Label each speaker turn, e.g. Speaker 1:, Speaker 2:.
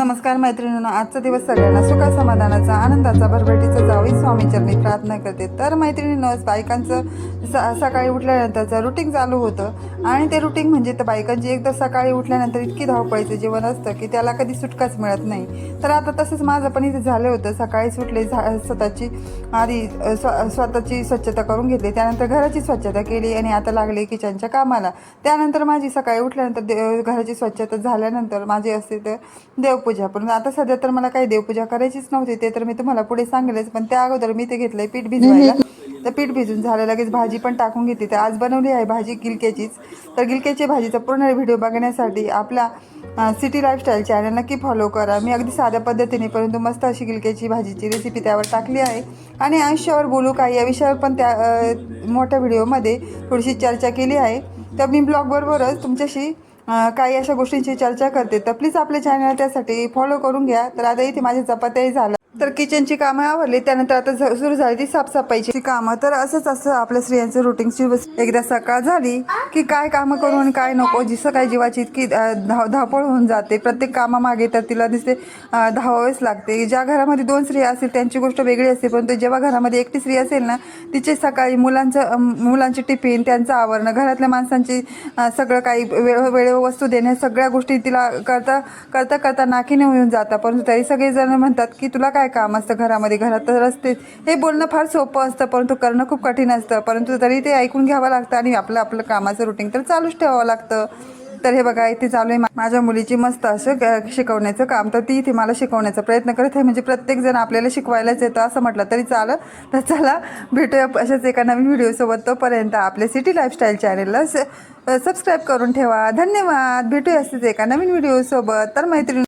Speaker 1: नमस्कार मैत्रिणींनो, आजचा दिवस सगळ्यांना सुखा समाधानाचा आनंदाचा भरभराटीचा जावी स्वामीचरणी प्रार्थना करते। तर मैत्रिणींनो, बायकांचं सकाळी उठल्यानंतरचं रुटीन चालू होतं आणि ते रुटीन म्हणजे तर बायकांची एकदा सकाळी उठल्यानंतर इतकी धावपळीचं जीवन असतं की त्याला कधी सुटकाच मिळत नाही। तर आता तसंच माझं पण इथे झालं होतं। सकाळी सुटले, स्वतःची आधी स्वतःची स्वच्छता करून घेतली, त्यानंतर घराची स्वच्छता केली आणि आता लागले किचनच्या कामाला। त्यानंतर माझी सकाळी उठल्यानंतर घराची स्वच्छता झाल्यानंतर माझी असते तर देवपूजा। पण आता सध्या तर मला काही देवपूजा करायचीच नव्हती, ते तर मी तुम्हाला पुढे सांगेलच। पण त्या अगोदर मी ते घेतलंय पीठ भिजवायला। तर पीठ भिजून झालं, लगेच भाजी पण टाकून घेतली। तर आज बनवली आहे भाजी गिलक्याचीच। तर गिलक्याची भाजीचा पूर्ण व्हिडिओ बघण्यासाठी आपला सिटी लाईफस्टाईल चॅनल नक्की फॉलो करा। मी अगदी साध्या पद्धतीने परंतु मस्त अशी गिलक्याची भाजीची रेसिपी त्यावर टाकली आहे। आणि आयुष्यावर बोलू काय या विषयावर पण त्या मोठ्या व्हिडिओमध्ये थोडीशी चर्चा केली आहे। तर मी ब्लॉगबरोबरच तुमच्याशी काही अशा गोष्टींची चर्चा करते। तर प्लीज आपल्या चॅनल त्यासाठी फॉलो करून घ्या। तर आता इथे माझी चपात्याही झालं, तर किचनची कामं आवरली, त्यानंतर आता सुरू झाली ती साफसफाईची कामं। तर असंच असं आपल्या स्त्रियांचं रुटीनची एकदा सकाळ झाली की काय कामं करू आणि काय नको, जिसं काय जीवाची इतकी धावपळ होऊन जाते प्रत्येक कामामागे। तर तिला दिसते धावावेच लागते। ज्या घरामध्ये 2 स्त्रिया असतील त्यांची गोष्ट वेगळी असते, परंतु जेव्हा घरामध्ये एकटी स्त्री असेल ना, तिचे सकाळी मुलांचे टिफिन, त्यांचं आवरणं, घरातल्या माणसांची सगळं काही वेळेवर वस्तू देणे, सगळ्या गोष्टी तिला करता नाकीने होऊन जातात। परंतु तरी सगळेजण म्हणतात की तुला काय काम असतं घरामध्ये, घरात तर असतेच। हे बोलणं फार सोपं असतं परंतु करणं खूप कठीण असतं, परंतु तरी ते ऐकून घ्यावं लागतं आणि आपलं कामाचं रुटीन तर चालूच ठेवावं लागतं। तर हे बघा, इथे चालू आहे माझ्या मुलीची मस्त असं शिकवण्याचं काम। तर ती इथे मला शिकवण्याचा प्रयत्न करत आहे, म्हणजे प्रत्येक जण आपल्याला शिकवायलाच येतं असं म्हटलं तरी चालं। तर चला भेटूया अशाच एका नवीन व्हिडिओसोबत। तोपर्यंत आपल्या सिटी लाईफस्टाईल चॅनलला सबस्क्राईब करून ठेवा। धन्यवाद। भेटूया असेच एका नवीन व्हिडिओसोबत। तर मैत्रिणी